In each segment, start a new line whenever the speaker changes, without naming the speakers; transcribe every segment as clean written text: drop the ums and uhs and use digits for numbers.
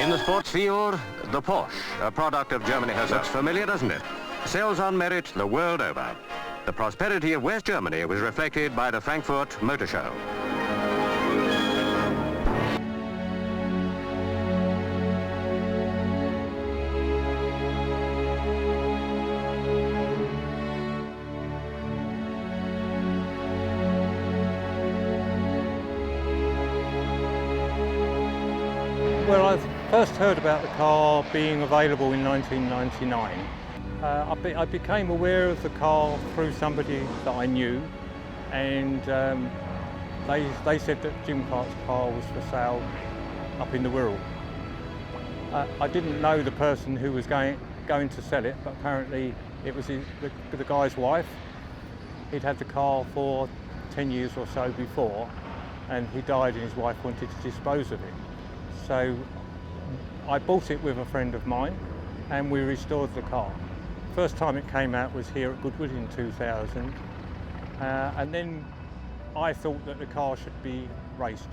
In the sports field, the Porsche, a product of Germany herself. Looks familiar, doesn't it? Sells on merit the world over. The prosperity of West Germany was reflected by the Frankfurt Motor Show.
Well, I first heard about the car being available in 1999. I became aware of the car through somebody that I knew, and they said that Jim Clark's car was for sale up in the Wirral. I didn't know the person who was going to sell it, but apparently it was the guy's wife. He'd had the car for 10 years or so before, and he died and his wife wanted to dispose of it. So I bought it with a friend of mine and we restored the car. First time it came out was here at Goodwood in 2000, and then I thought that the car should be raced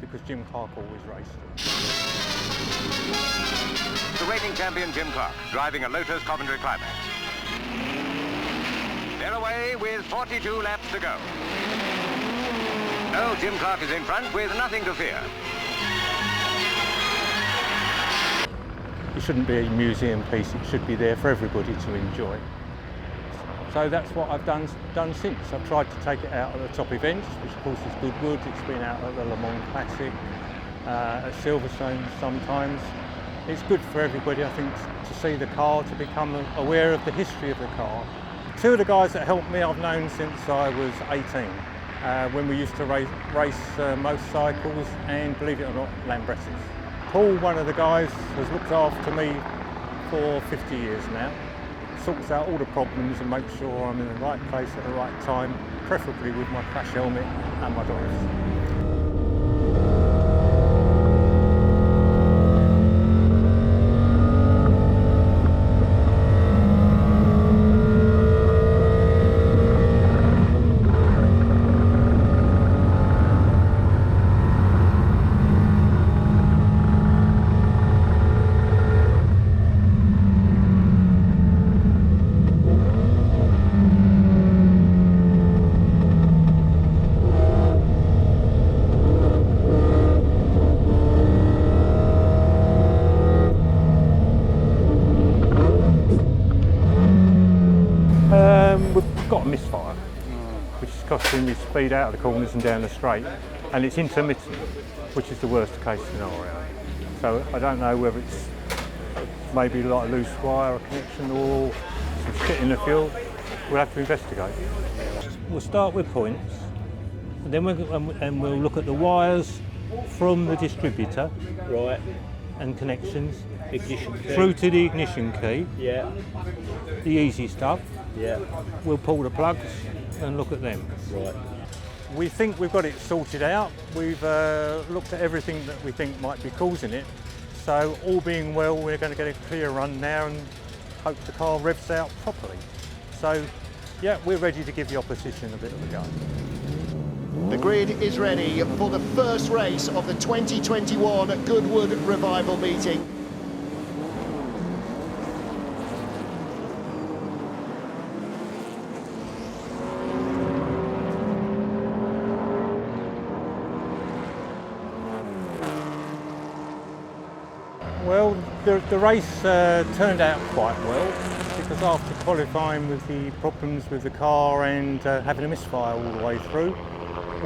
because Jim Clark always raced.
The reigning champion Jim Clark driving a Lotus Coventry Climax. They're away with 42 laps to go. No, Jim Clark is in front with nothing to fear.
It shouldn't be a museum piece, it should be there for everybody to enjoy. So that's what I've done since. I've tried to take it out at the top events, which of course is Goodwood. It's been out at the Le Mans Classic, at Silverstone sometimes. It's good for everybody, I think, to see the car, to become aware of the history of the car. Two of the guys that helped me I've known since I was 18, when we used to race motorcycles and, believe it or not, Lambrettis. Paul, one of the guys, has looked after me for 50 years now. Sorts out all the problems and makes sure I'm in the right place at the right time, preferably with my crash helmet and my Doris. We've got a misfire, which is costing me speed out of the corners and down the straight, and it's intermittent, which is the worst case scenario. So I don't know whether it's maybe like a loose wire, a connection, or some shit in the fuel. We'll have to investigate. We'll start with points, and then we'll look at the wires from the distributor,
Right.
and connections
Ignition key.
through to the ignition key.
Yeah.
The easy stuff.
Yeah.
We'll pull the plugs and look at them.
Right.
We think we've got it sorted out. We've looked at everything that we think might be causing it. So all being well, we're going to get a clear run now and hope the car revs out properly. So yeah, we're ready to give the opposition a bit of a go.
The grid is ready for the first race of the 2021 Goodwood Revival meeting.
Well, the race turned out quite well, because after qualifying with the problems with the car and having a misfire all the way through,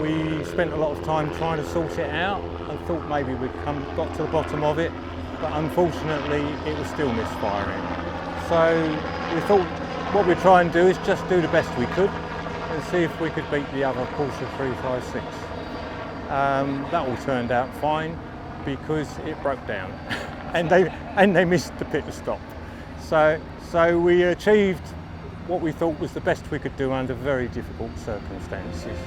we spent a lot of time trying to sort it out and thought maybe we'd got to the bottom of it, but unfortunately it was still misfiring. So we thought what we'd try and do is just do the best we could and see if we could beat the other Porsche 356. That all turned out fine because it broke down and they missed the pit stop. So we achieved what we thought was the best we could do under very difficult circumstances.